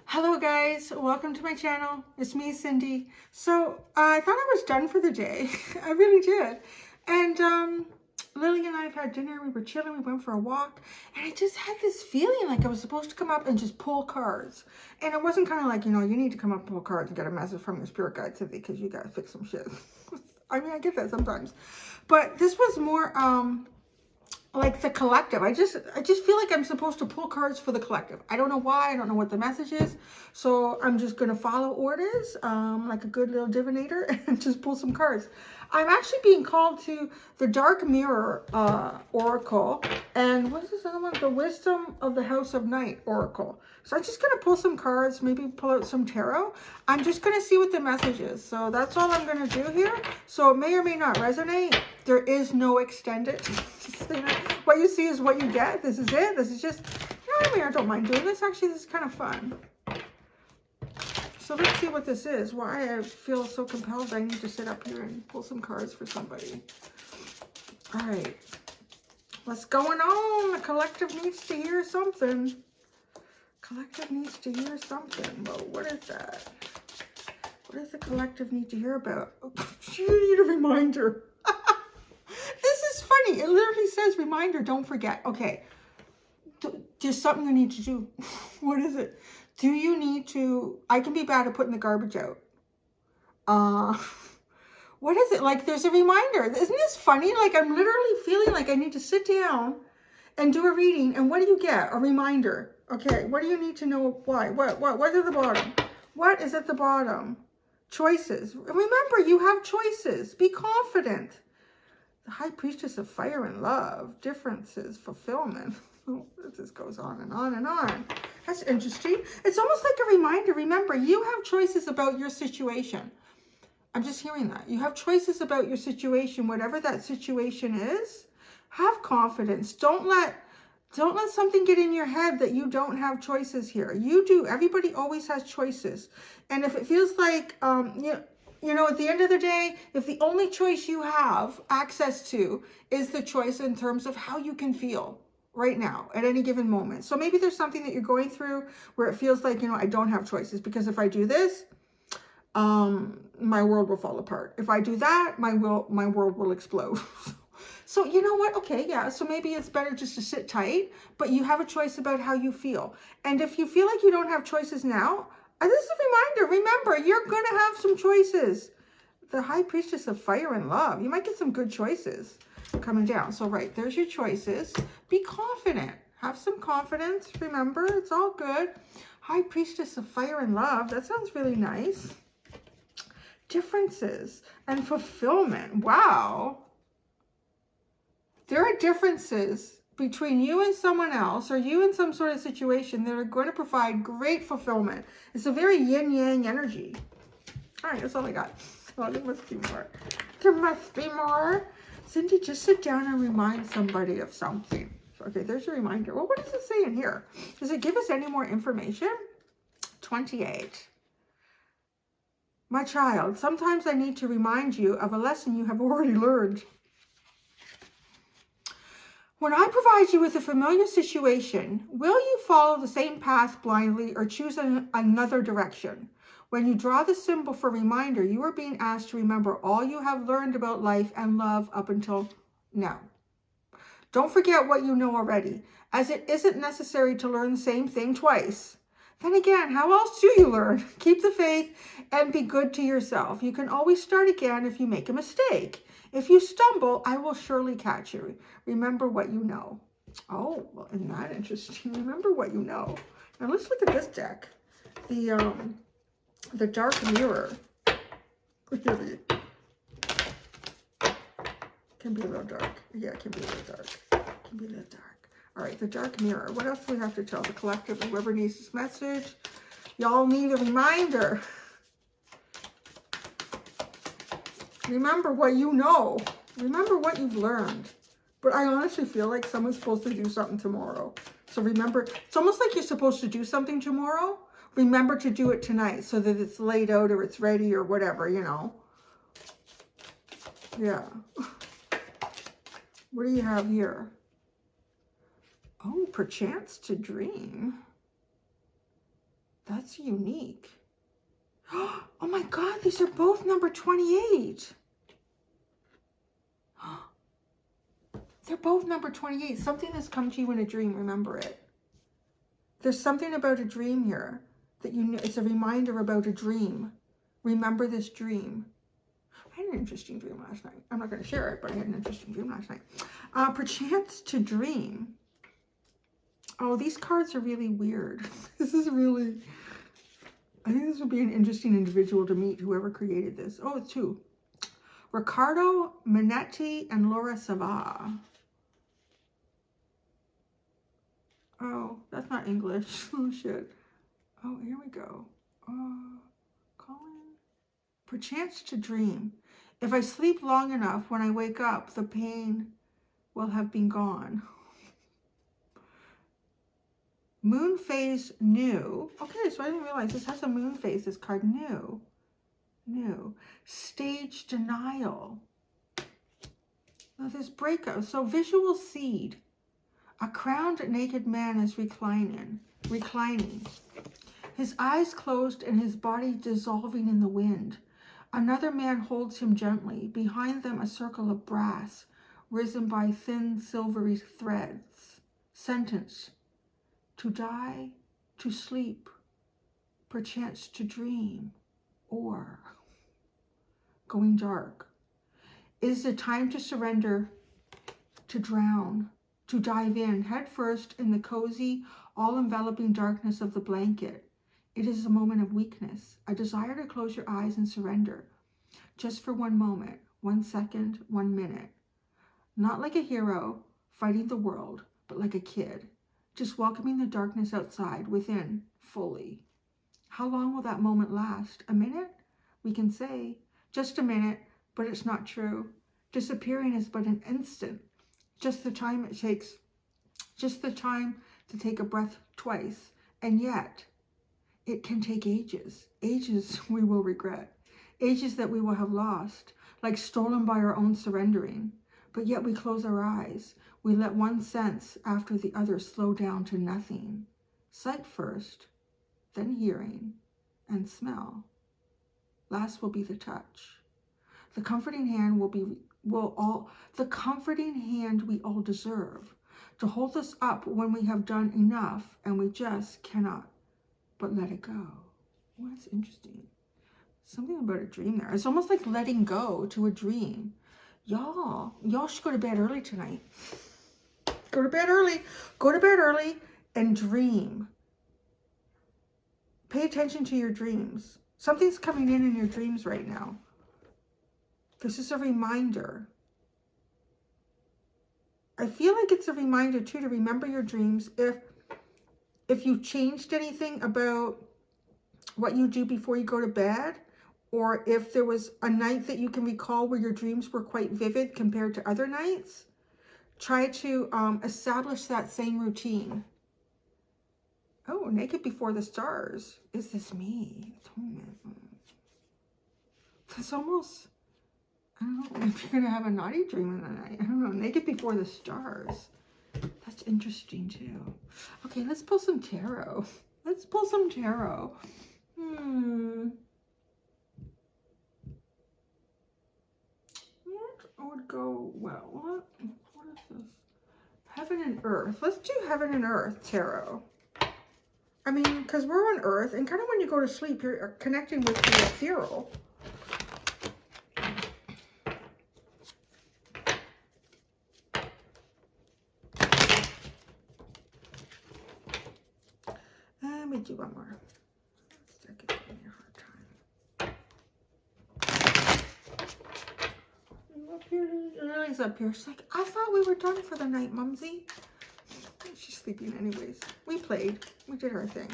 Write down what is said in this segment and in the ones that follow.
Hello guys, welcome to my channel. It's me, Cindy. So I thought I was done for the day. I really did. And Lily and I have had dinner. We were chilling. We went for a walk. And I just had this feeling like I was supposed to come up and just pull cards. And it wasn't kind of like, you need to come up and pull cards and get a message from your spirit guide today because you got to fix some shit. I mean, I get that sometimes. But this was more like the collective. I just feel like I'm supposed to pull cards for the collective. I don't know why. I don't know what the message is. So I'm just going to follow orders like a good little divinator and just pull some cards. I'm actually being called to the Dark Mirror Oracle. And what is this other one? The Wisdom of the House of Night Oracle. So I'm just going to pull some cards, maybe pull out some tarot. I'm just going to see what the message is. So that's all I'm going to do here. So it may or may not resonate. There is no extended. What you see is what you get. This is it. This is just, I mean, I don't mind doing this. Actually, this is kind of fun. So let's see what this is. Why I feel so compelled I need to sit up here and pull some cards for somebody. All right. What's going on? The collective needs to hear something. Collective needs to hear something. Well, what is that? What does the collective need to hear about? Oh, you need a reminder. This is funny. It literally says reminder, don't forget. Okay. There's something you need to do. What is it? Do you need to, I can be bad at putting the garbage out. What is it? Like there's a reminder. Isn't this funny? Like I'm literally feeling like I need to sit down and do a reading. And what do you get? A reminder. Okay. What do you need to know? Why? What's at the bottom? What is at the bottom? Choices. Remember, you have choices. Be confident. The High Priestess of Fire and Love. Differences. Fulfillment. This goes on and on and on. That's interesting. It's almost like a reminder. Remember, you have choices about your situation. I'm just hearing that. You have choices about your situation, whatever that situation is. Have confidence. Don't let something get in your head that you don't have choices here. You do. Everybody always has choices. And if it feels like, you know, at the end of the day, if the only choice you have access to is the choice in terms of how you can feel right now at any given moment. So maybe there's something that you're going through where it feels like, I don't have choices because if I do this, my world will fall apart. If I do that, my world will explode. So you know what? Okay, yeah. So maybe it's better just to sit tight, but you have a choice about how you feel. And if you feel like you don't have choices now, this is a reminder. Remember, you're going to have some choices. The High Priestess of Fire and Love. You might get some good choices coming down. So right, there's your choices. Be confident. Have some confidence. Remember, it's all good. High Priestess of Fire and Love. That sounds really nice. Differences and fulfillment. Wow. There are differences between you and someone else or you in some sort of situation that are going to provide great fulfillment. It's a very yin-yang energy. All right, that's all I got. Oh, there must be more. There must be more. Cindy, just sit down and remind somebody of something. Okay, there's your reminder. Well, what does it say in here? Does it give us any more information? 28. My child, sometimes I need to remind you of a lesson you have already learned. When I provide you with a familiar situation, will you follow the same path blindly or choose another direction? When you draw the symbol for reminder, you are being asked to remember all you have learned about life and love up until now. Don't forget what you know already, as it isn't necessary to learn the same thing twice. Then again, how else do you learn? Keep the faith and be good to yourself. You can always start again if you make a mistake. If you stumble, I will surely catch you. Remember what you know. Oh, well, isn't that interesting? Remember what you know. Now let's look at this deck. The Dark Mirror. Really. Can be a little dark. Yeah, it can be a little dark. Can be a little dark. All right, the Dark Mirror. What else do we have to tell the collective? Whoever needs this message, y'all need a reminder. Remember what you know. Remember what you've learned. But I honestly feel like someone's supposed to do something tomorrow. So remember, it's almost like you're supposed to do something tomorrow. Remember to do it tonight so that it's laid out or it's ready or whatever, Yeah. What do you have here? Oh, perchance to dream. That's unique. Oh my God, these are both number 28. They're both number 28. Something has come to you in a dream, remember it. There's something about a dream here that you know, it's a reminder about a dream. Remember this dream. I had an interesting dream last night. I'm not going to share it, but I had an interesting dream last night. Perchance to dream. Oh, these cards are really weird. This is really... I think this would be an interesting individual to meet, whoever created this. Oh, it's two. Riccardo Minetti and Laura Sava. Oh, that's not English. Oh, shit. Oh, here we go. Colin. Perchance to dream. If I sleep long enough, when I wake up, the pain will have been gone. Moon phase new. Okay, so I didn't realize this has a moon phase, this card. New. New. Stage denial. Now this breakup. So visual seed. A crowned naked man is reclining. His eyes closed and his body dissolving in the wind. Another man holds him gently. Behind them a circle of brass, risen by thin silvery threads. Sentence. To die, to sleep, perchance to dream, or going dark. It is the time to surrender, to drown, to dive in head first in the cozy, all-enveloping darkness of the blanket. It is a moment of weakness, a desire to close your eyes and surrender, just for one moment, 1 second, 1 minute. Not like a hero fighting the world, but like a kid, just welcoming the darkness outside, within, fully. How long will that moment last? A minute? We can say, just a minute, but it's not true. Disappearing is but an instant, just the time it takes, just the time to take a breath twice. And yet, it can take ages. Ages we will regret. Ages that we will have lost, like stolen by our own surrendering. But yet we close our eyes. We let one sense after the other slow down to nothing. Sight first, then hearing, and smell. Last will be the touch. The comforting hand the comforting hand we all deserve, to hold us up when we have done enough and we just cannot but let it go. Oh, that's interesting. Something about a dream there. It's almost like letting go to a dream. Y'all should go to bed early tonight. Go to bed early. Go to bed early and dream. Pay attention to your dreams. Something's coming in your dreams right now. This is a reminder. I feel like it's a reminder too to remember your dreams. If you've changed anything about what you do before you go to bed, or if there was a night that you can recall where your dreams were quite vivid compared to other nights, try to establish that same routine. Oh, naked before the stars. Is this me? Atonement. That's almost, I don't know, if you're going to have a naughty dream in the night. I don't know. Naked before the stars. That's interesting too. Okay, let's pull some tarot. Let's pull some tarot. What would go well? What is this? Heaven and Earth. Let's do Heaven and Earth tarot. I mean, because we're on Earth, and kind of when you go to sleep, you're connecting with the ethereal. Let me do one more. Second, give me a hard time. Up here, Lily's up here. She's like, I thought we were done for the night, Mumsy. She's sleeping anyways. We played. We did our thing.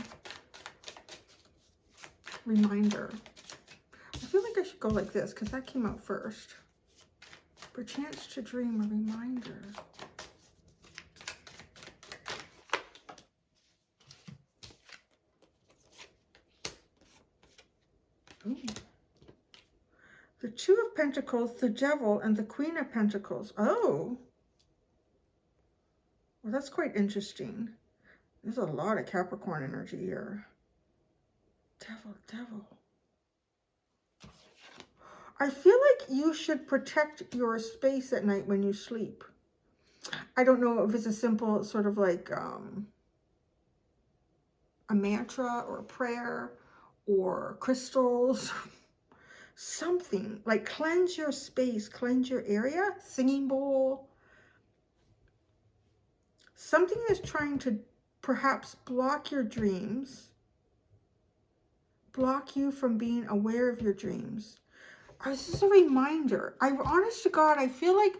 Reminder. I feel like I should go like this because that came out first. Perchance to dream, a reminder. Ooh. The Two of Pentacles, the Devil, and the Queen of Pentacles. Oh. Well, that's quite interesting. There's a lot of Capricorn energy here. Devil. I feel like you should protect your space at night when you sleep. I don't know if it's a simple sort of like a mantra or a prayer or crystals, something like cleanse your space, cleanse your area, singing bowl. Something that's trying to perhaps block your dreams, block you from being aware of your dreams. This is a reminder. Honest to God, I feel like,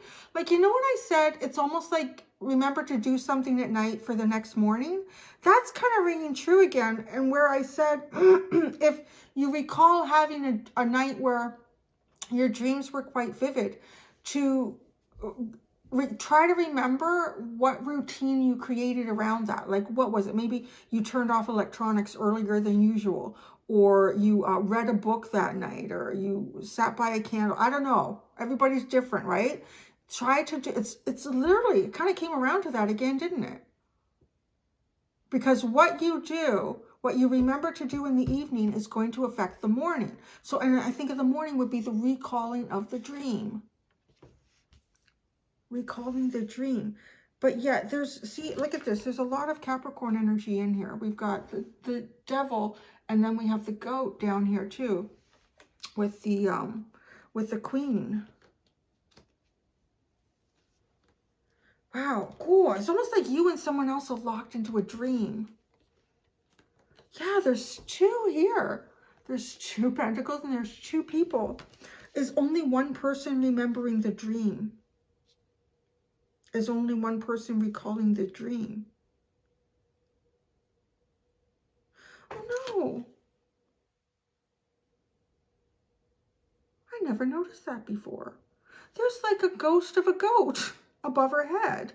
you know when I said it's almost like remember to do something at night for the next morning? That's kind of ringing true again. And where I said, if you recall having a night where your dreams were quite vivid, to try to remember what routine you created around that. Like, what was it? Maybe you turned off electronics earlier than usual, or you read a book that night, or you sat by a candle. I don't know. Everybody's different, right? Try to do, it's literally, it kind of came around to that again, didn't it? Because what you do, what you remember to do in the evening is going to affect the morning. So, and I think of the morning would be the recalling of the dream. Recalling the dream. But yeah, see, look at this. There's a lot of Capricorn energy in here. We've got the devil, and then we have the goat down here too, with the queen. Wow, cool. It's almost like you and someone else are locked into a dream. Yeah, there's two here. There's 2 pentacles and there's 2 people. Is only one person remembering the dream. Is only one person recalling the dream. Oh no. I never noticed that before. There's like a ghost of a goat above her head.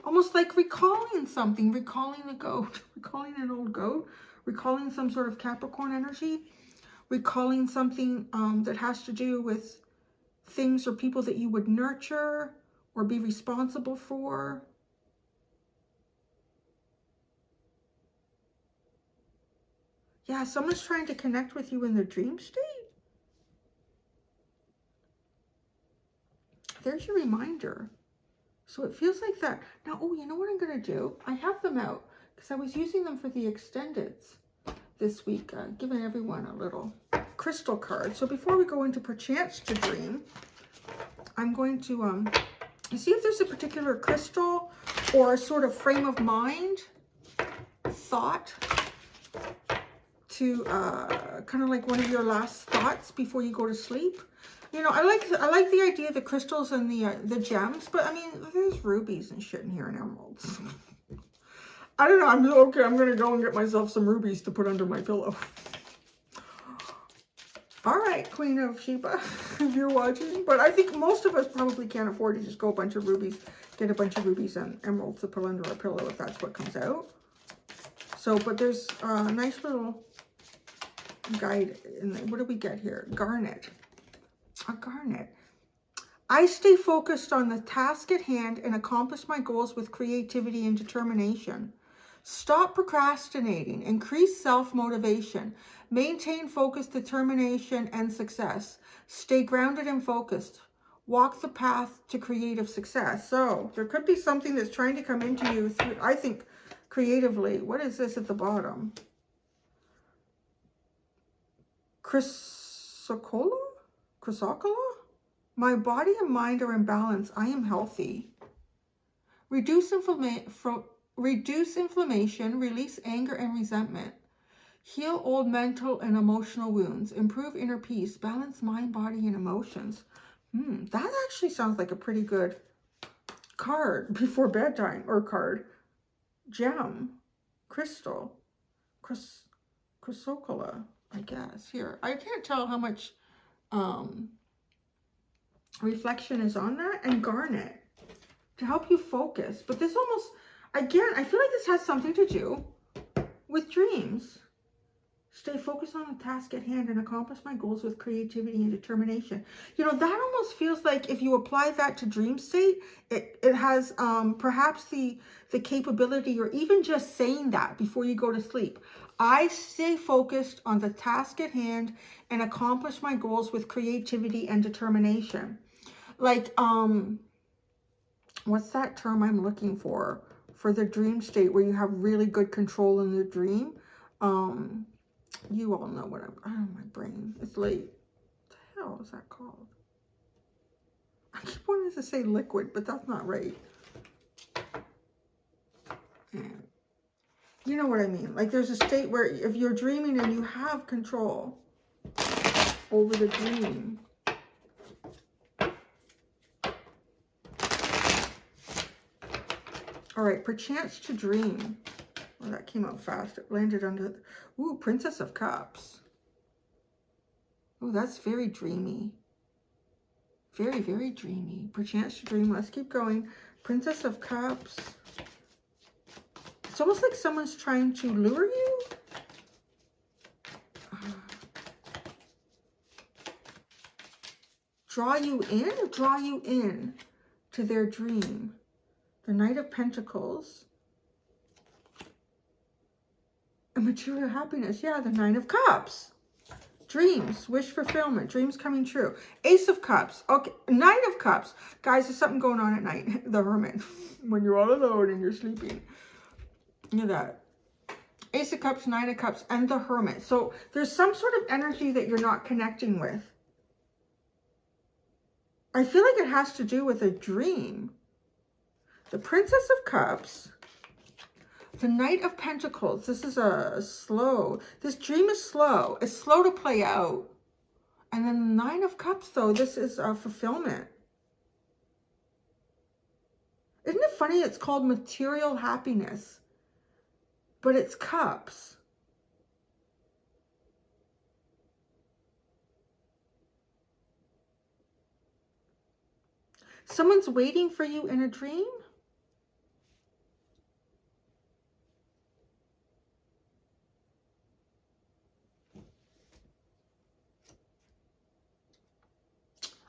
Almost like recalling something, recalling a goat, recalling an old goat, recalling some sort of Capricorn energy, recalling something that has to do with things or people that you would nurture or be responsible for. Yeah, someone's trying to connect with you in the dream state. There's your reminder. So it feels like that. Now, oh, you know what I'm going to do? I have them out because I was using them for the extendeds this week, giving everyone a little crystal card. So before we go into perchance to dream, I'm going to see if there's a particular crystal or a sort of frame of mind, thought, to kind of like one of your last thoughts before you go to sleep. You know, I like the idea of the crystals and the gems, but I mean, there's rubies and shit in here and emeralds. I don't know. I'm gonna go and get myself some rubies to put under my pillow. All right, Queen of Sheba, if you're watching. But I think most of us probably can't afford to just go a bunch of rubies, get a bunch of rubies and emeralds to put under our pillow if that's what comes out. So, but there's a nice little guide in there. What do we get here? Garnet. A garnet. I stay focused on the task at hand and accomplish my goals with creativity and determination. Stop procrastinating. Increase self-motivation. Maintain focus, determination, and success. Stay grounded and focused. Walk the path to creative success. So there could be something that's trying to come into you through, I think, creatively. What is this at the bottom? Chrysocolla? My body and mind are in balance. I am healthy. Reduce inflammation, release anger and resentment. Heal old mental and emotional wounds. Improve inner peace. Balance mind, body, and emotions. That actually sounds like a pretty good card before bedtime, or card. Gem. Crystal. Chrysocolla, I guess. Here. I can't tell how much reflection is on that. And garnet to help you focus. But this almost, again, I feel like this has something to do with dreams. Stay focused on the task at hand and accomplish my goals with creativity and determination. You know, that almost feels like if you apply that to dream state, it has perhaps the capability, or even just saying that before you go to sleep. I stay focused on the task at hand and accomplish my goals with creativity and determination. Like, what's that term I'm looking for the dream state where you have really good control in the dream? You all know what my brain, it's late. What the hell is that called? I keep wanting to say liquid, but that's not right. Yeah. You know what I mean? Like, there's a state where if you're dreaming and you have control over the dream. All right, perchance to dream. Well, that came out fast. It landed under, ooh, Princess of Cups. Oh, that's very dreamy. Very, very dreamy. Perchance to dream. Let's keep going. Princess of Cups. It's almost like someone's trying to lure you. Draw you in or draw you in to their dream. The Knight of Pentacles. And material happiness. Yeah, the Nine of Cups. Dreams, wish fulfillment, dreams coming true. Ace of Cups. Okay, Knight of Cups. Guys, there's something going on at night. The Hermit. When you're all alone and you're sleeping. Look at that. Ace of Cups, Nine of Cups, and the Hermit. So there's some sort of energy that you're not connecting with. I feel like it has to do with a dream. The Princess of Cups. The Knight of Pentacles. This is a slow. This dream is slow. It's slow to play out. And then the Nine of Cups, though, this is a fulfillment. Isn't it funny? It's called material happiness. But it's cups. Someone's waiting for you in a dream?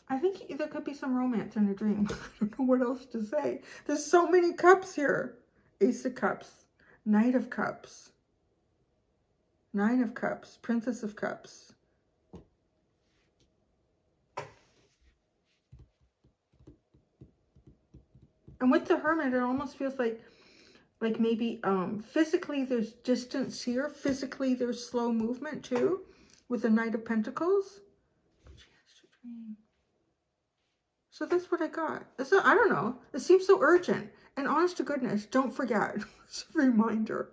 I think there could be some romance in a dream. I don't know what else to say. There's so many cups here. Ace of Cups. Knight of Cups. Nine of Cups. Princess of Cups. And with the Hermit, it almost feels like maybe physically there's distance here. Physically there's slow movement too. With the Knight of Pentacles. So that's what I got. I don't know. It seems so urgent. And honest to goodness, don't forget. It's a reminder.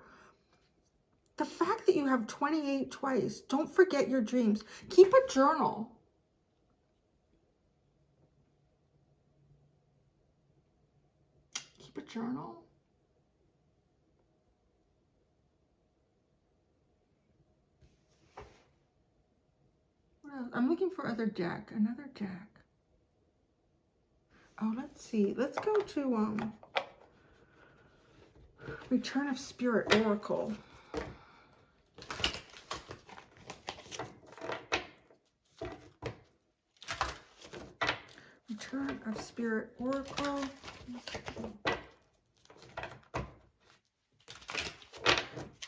The fact that you have 28 twice. Don't forget your dreams. Keep a journal. Keep a journal. What else? I'm looking for another deck. Oh, let's see. Let's go to Return of Spirit Oracle. Return of Spirit Oracle.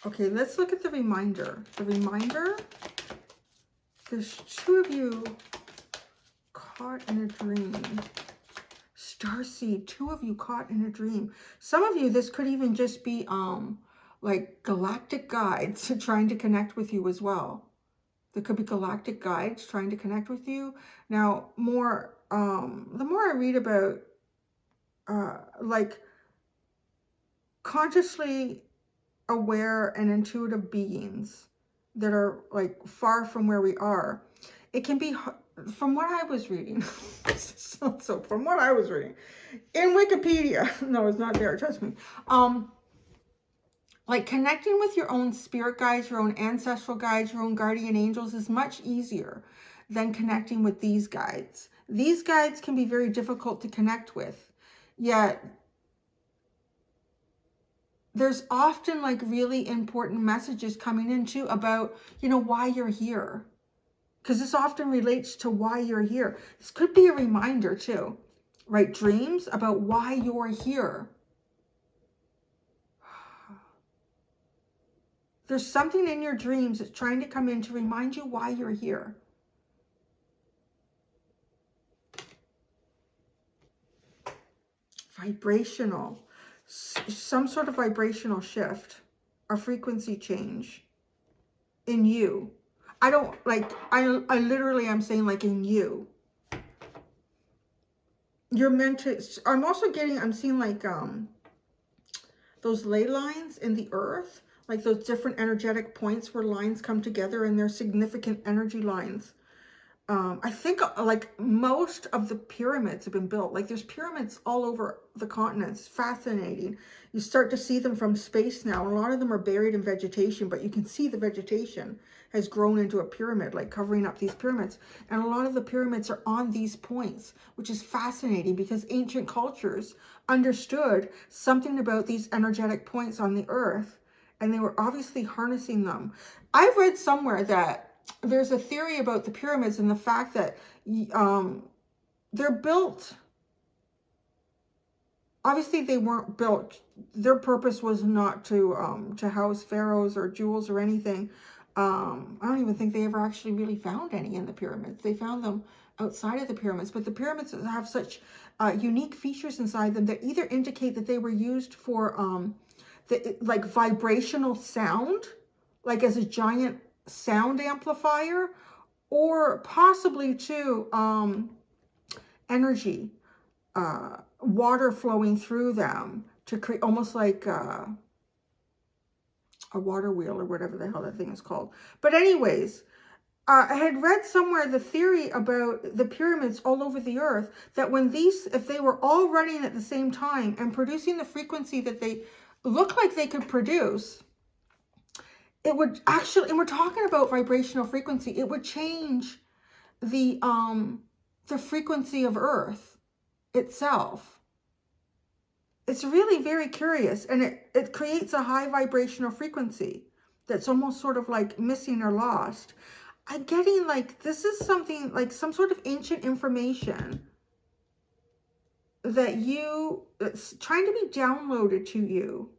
Okay, let's look at the reminder. The reminder, there's two of you caught in a dream. Starseed, two of you caught in a dream. Some of you, this could even just be like galactic guides trying to connect with you as well. There could be galactic guides trying to connect with you. Now, the more I read about like consciously aware and intuitive beings that are like far from where we are, it can be, from what I was reading, so from what I was reading in Wikipedia, no, it's not there, trust me, like connecting with your own spirit guides, your own ancestral guides, your own guardian angels is much easier than connecting with these guides. These guides can be very difficult to connect with, yet there's often like really important messages coming in too about, you know, why you're here. Because this often relates to why you're here. This could be a reminder too, right? Dreams about why you're here. There's something in your dreams that's trying to come in to remind you why you're here. Vibrational. Some sort of vibrational shift. A frequency change. In you. I don't, like, I literally am saying, like, in you. You're meant to, I'm also getting, I'm seeing, like, those ley lines in the earth. Like those different energetic points where lines come together and they're significant energy lines. I think like most of the pyramids have been built. Like there's pyramids all over the continents. Fascinating. You start to see them from space now. A lot of them are buried in vegetation, but you can see the vegetation has grown into a pyramid, like covering up these pyramids. And a lot of the pyramids are on these points, which is fascinating because ancient cultures understood something about these energetic points on the earth, and they were obviously harnessing them. I've read somewhere that there's a theory about the pyramids and the fact that they're built. Obviously, they weren't built. Their purpose was not to house pharaohs or jewels or anything. I don't even think they ever actually really found any in the pyramids. They found them outside of the pyramids. But the pyramids have such unique features inside them that either indicate that they were used for like vibrational sound, like as a giant sound amplifier, or possibly too energy, water flowing through them to create almost like a water wheel or whatever the hell that thing is called. But anyways, I had read somewhere the theory about the pyramids all over the earth, that when these, if they were all running at the same time and producing the frequency that they look like they could produce, it would actually, and we're talking about vibrational frequency, it would change the frequency of Earth itself. It's really very curious, and it creates a high vibrational frequency that's almost sort of like missing or lost. I'm getting like, this is something like some sort of ancient information that it's trying to be downloaded to you.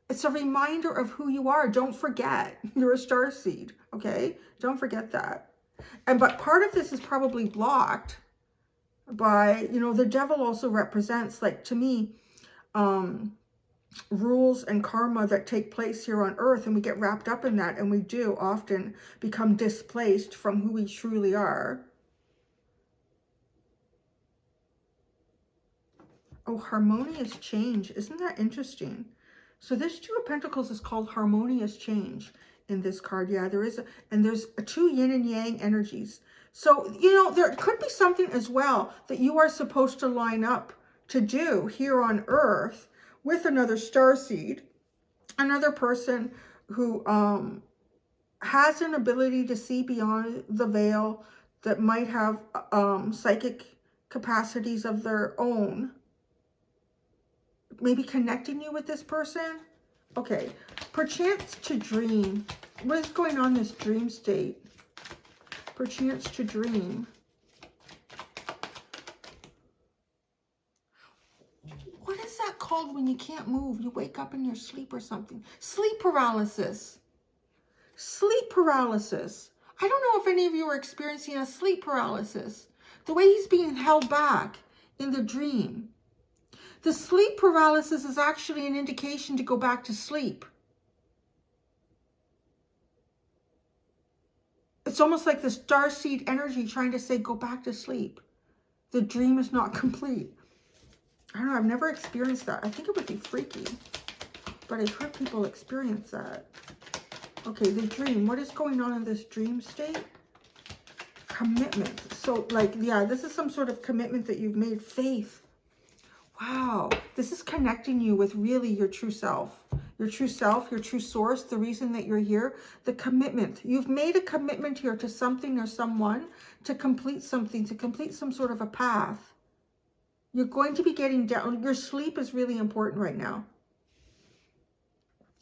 It's a reminder of who you are. Don't forget, you're a starseed, okay? Don't forget that. But part of this is probably blocked by, you know, the devil also represents, like, to me, rules and karma that take place here on earth, and we get wrapped up in that, and we do often become displaced from who we truly are. Oh, harmonious change. Isn't that interesting? So this Two of Pentacles is called harmonious change in this card. Yeah, there is, and there's two yin and yang energies. So, you know, there could be something as well that you are supposed to line up to do here on earth with another starseed, another person who has an ability to see beyond the veil, that might have psychic capacities of their own. Maybe connecting you with this person. Okay, perchance to dream. What is going on in this dream state? Perchance to dream. What is that called when you can't move? You wake up in your sleep or something. Sleep paralysis. Sleep paralysis. I don't know if any of you are experiencing a sleep paralysis. The way he's being held back in the dream. The sleep paralysis is actually an indication to go back to sleep. It's almost like the starseed energy trying to say, go back to sleep. The dream is not complete. I don't know, I've never experienced that. I think it would be freaky, but I've heard people experience that. Okay, the dream. What is going on in this dream state? Commitment. So, like, yeah, this is some sort of commitment that you've made. Faith. Wow, this is connecting you with really your true self. Your true self, your true source, the reason that you're here, the commitment. You've made a commitment here to something or someone, to complete something, to complete some sort of a path. You're going to be getting down. Your sleep is really important right now.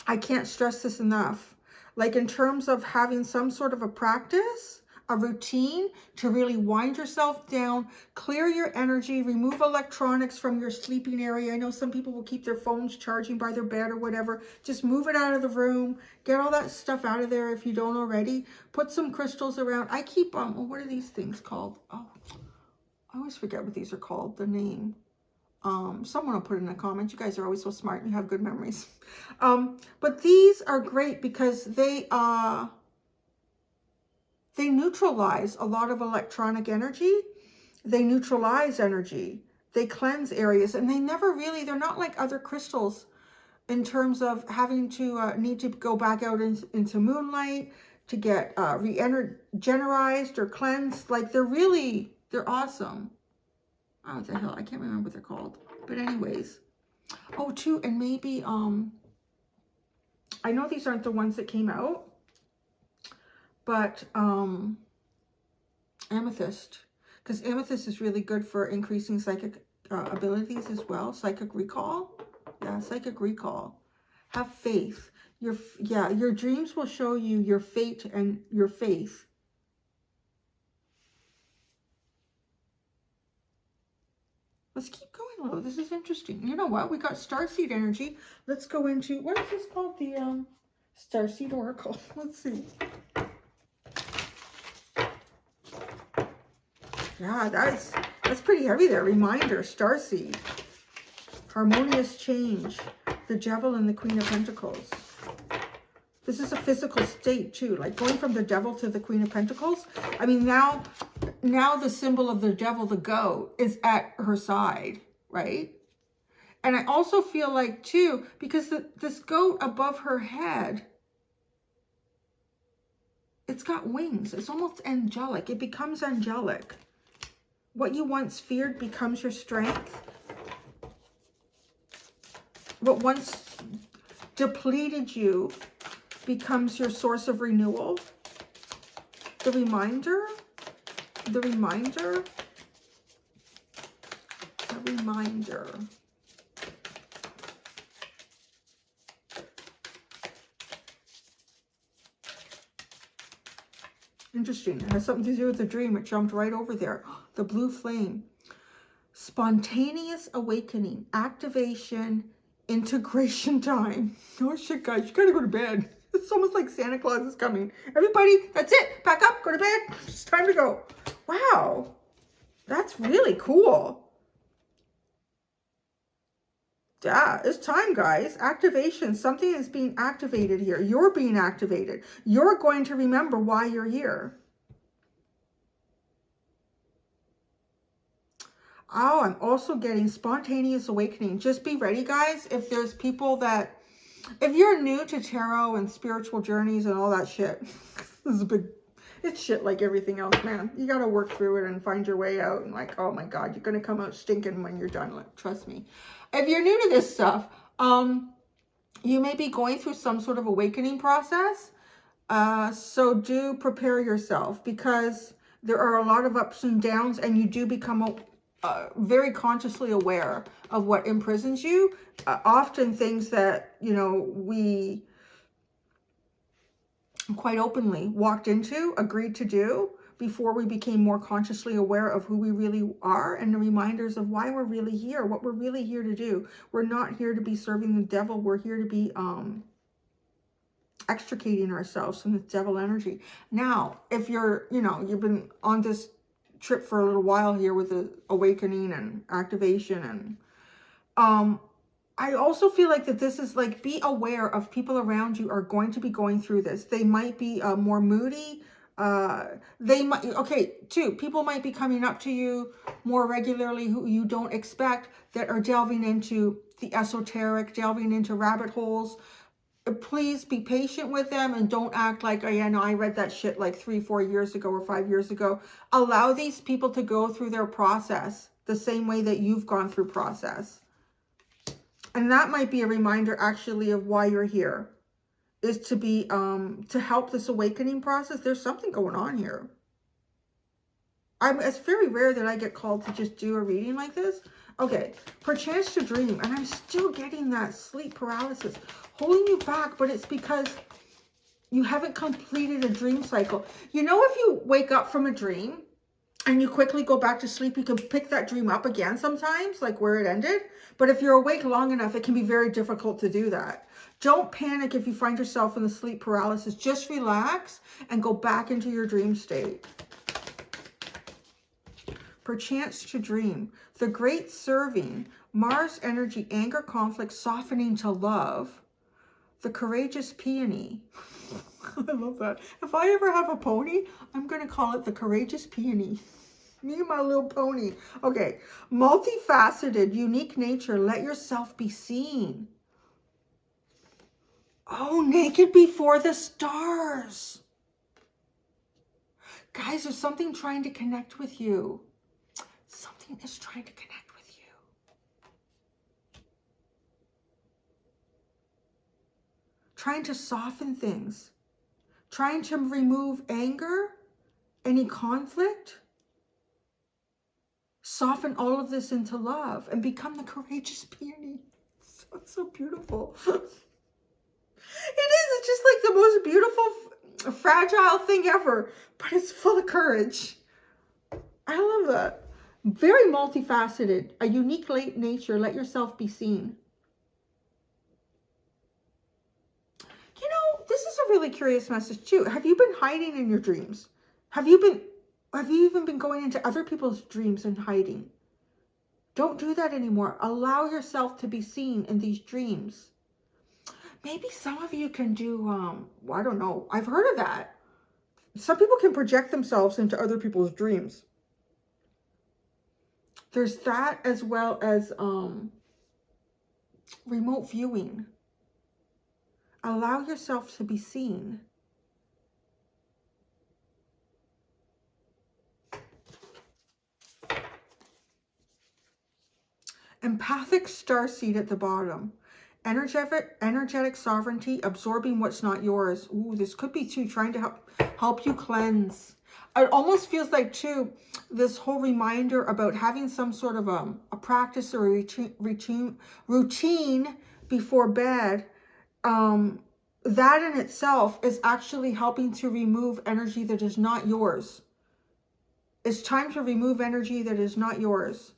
I can't stress this enough. Like in terms of having some sort of a practice, a routine to really wind yourself down, clear your energy, remove electronics from your sleeping area. I know some people will keep their phones charging by their bed or whatever. Just move it out of the room. Get all that stuff out of there if you don't already. Put some crystals around. I keep, what are these things called? Oh, I always forget what these are called, the name. Someone will put it in the comments. You guys are always so smart and you have good memories. But these are great because they neutralize a lot of electronic energy. They neutralize energy. They cleanse areas, and they never really, they're not like other crystals in terms of having to need to go back out into moonlight to get re-energized or cleansed. Like they're awesome. Oh, what the hell? I can't remember what they're called. But anyways. Oh, too, and maybe, I know these aren't the ones that came out, but amethyst. Because amethyst is really good for increasing psychic abilities as well. Psychic recall. Yeah, psychic recall. Have faith. Your dreams will show you your fate and your faith. Let's keep going, Lo. This is interesting. You know what? We got starseed energy. Let's go into, what is this called? The starseed oracle. Let's see. Yeah, that's pretty heavy there. Reminder, starseed. Harmonious change. The Devil and the Queen of Pentacles. This is a physical state too, like going from the Devil to the Queen of Pentacles. I mean, now the symbol of the Devil, the goat, is at her side, right? And I also feel like too, because this goat above her head, it's got wings. It's almost angelic. It becomes angelic. What you once feared becomes your strength. What once depleted you becomes your source of renewal. The reminder. Interesting. It has something to do with the dream. It jumped right over there. The blue flame. Spontaneous awakening. Activation. Integration time. Oh shit, guys. You gotta go to bed. It's almost like Santa Claus is coming. Everybody, that's it. Pack up. Go to bed. It's time to go. Wow. That's really cool. Yeah, it's time, guys. Activation. Something is being activated here. You're being activated. You're going to remember why you're here. Oh, I'm also getting spontaneous awakening. Just be ready, guys. If there's people that, if you're new to tarot and spiritual journeys and all that shit, this is a big, it's shit like everything else, man. You got to work through it and find your way out. And like, oh my God, you're going to come out stinking when you're done. Like, trust me. If you're new to this stuff, you may be going through some sort of awakening process. So do prepare yourself, because there are a lot of ups and downs, and you do become very consciously aware of what imprisons you. Often things that, you know, we quite openly walked into, agreed to do before we became more consciously aware of who we really are, and the reminders of why we're really here, what we're really here to do. We're not here to be serving the devil. We're here to be extricating ourselves from the devil energy. Now, if you're, you know, you've been on this trip for a little while here with the awakening and activation, and I also feel like that this is like, be aware of people around you are going to be going through this. They might be more moody. They might, okay, too, people might be coming up to you more regularly who you don't expect, that are delving into the esoteric, delving into rabbit holes. Please be patient with them and don't act like, oh yeah, no, I read that shit like 3-4 years ago or 5 years ago. Allow these people to go through their process the same way that you've gone through process. And that might be a reminder actually of why you're here, is to be, to help this awakening process. There's something going on here. It's very rare that I get called to just do a reading like this. Okay, perchance to dream, and I'm still getting that sleep paralysis holding you back, but it's because You haven't completed a dream cycle. You know, if you wake up from a dream and you quickly go back to sleep, you can pick that dream up again sometimes, like where it ended. But if you're awake long enough, it can be very difficult to do that. Don't panic if you find yourself in the sleep paralysis. Just relax and go back into your dream state. Perchance to dream. The great serving. Mars energy, anger, conflict, softening to love. The courageous peony. I love that. If I ever have a pony, I'm going to call it the courageous peony. Me and my little pony. Okay. Multifaceted, unique nature. Let yourself be seen. Oh, naked before the stars. Guys, there's something trying to connect with you. Something is trying to connect with you. Trying to soften things. Trying to remove anger, any conflict. Soften all of this into love and become the courageous peony. So beautiful. It is. It's just like the most beautiful, fragile thing ever. But it's full of courage. I love that. Very multifaceted. A unique nature. Let yourself be seen. You know, this is a really curious message too. Have you been hiding in your dreams? Have you even been going into other people's dreams and hiding? Don't do that anymore. Allow yourself to be seen in these dreams. Maybe some of you can do, I don't know. I've heard of that. Some people can project themselves into other people's dreams. There's that, as well as remote viewing. Allow yourself to be seen. Empathic starseed at the bottom. Energetic sovereignty, absorbing what's not yours. Ooh, this could be too, trying to help you cleanse. It almost feels like too, this whole reminder about having some sort of a practice or a routine before bed. That in itself is actually helping to remove energy that is not yours. It's time to remove energy that is not yours.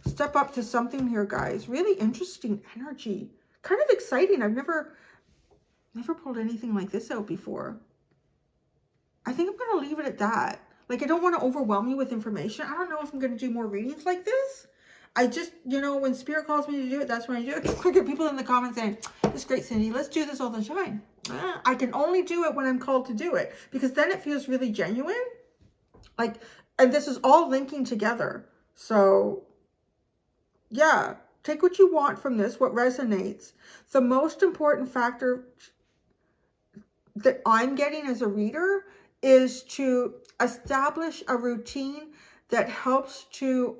Step up to something here, guys. Really interesting energy. Kind of exciting. I've never pulled anything like this out before. I think I'm going to leave it at that. Like, I don't want to overwhelm you with information. I don't know if I'm going to do more readings like this. I just, you know, when Spirit calls me to do it, that's when I do it. Look at people in the comments saying, "That's great, Cindy. Let's do this all the time." I can only do it when I'm called to do it, because then it feels really genuine. Like, and this is all linking together. So, yeah, take what you want from this, what resonates. The most important factor that I'm getting as a reader is to establish a routine that helps to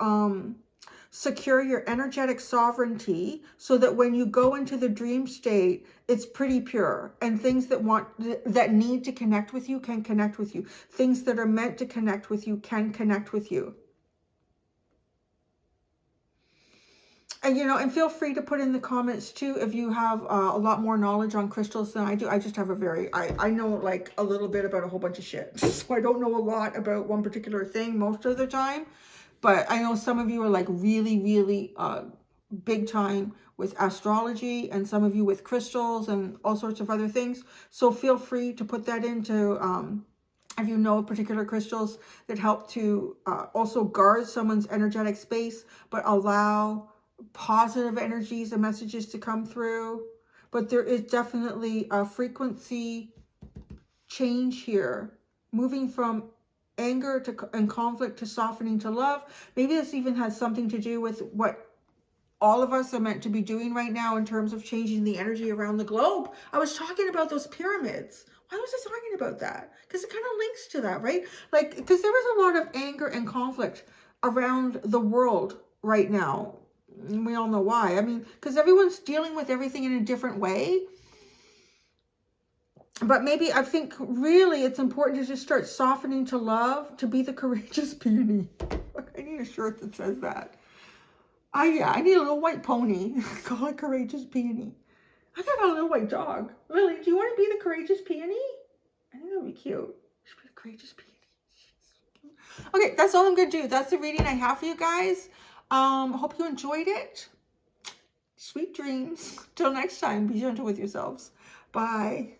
secure your energetic sovereignty, so that when you go into the dream state, it's pretty pure, and things that need to connect with you can connect with you. Things that are meant to connect with you can connect with you. And, you know, and feel free to put in the comments too if you have a lot more knowledge on crystals than I do. I just have I know like a little bit about a whole bunch of shit. So I don't know a lot about one particular thing most of the time. But I know some of you are like really, really big time with astrology, and some of you with crystals and all sorts of other things. So feel free to put that into, if you know particular crystals that help to also guard someone's energetic space, but allow positive energies and messages to come through. But there is definitely a frequency change here, moving from anger and conflict to softening to love. Maybe this even has something to do with what all of us are meant to be doing right now in terms of changing the energy around the globe. I was talking about those pyramids. Why was I talking about that? Because it kind of links to that, right? Like, because there is a lot of anger and conflict around the world right now. And we all know why. I mean, because everyone's dealing with everything in a different way. But maybe I think really it's important to just start softening to love, to be the courageous peony. I need a shirt that says that. Yeah, I need a little white pony. Call it courageous peony. I got a little white dog. Lily, do you want to be the courageous peony? I think that would be cute. You should be the courageous peony. Okay, that's all I'm going to do. That's the reading I have for you guys. Hope you enjoyed it. Sweet dreams. Till next time, be gentle with yourselves. Bye.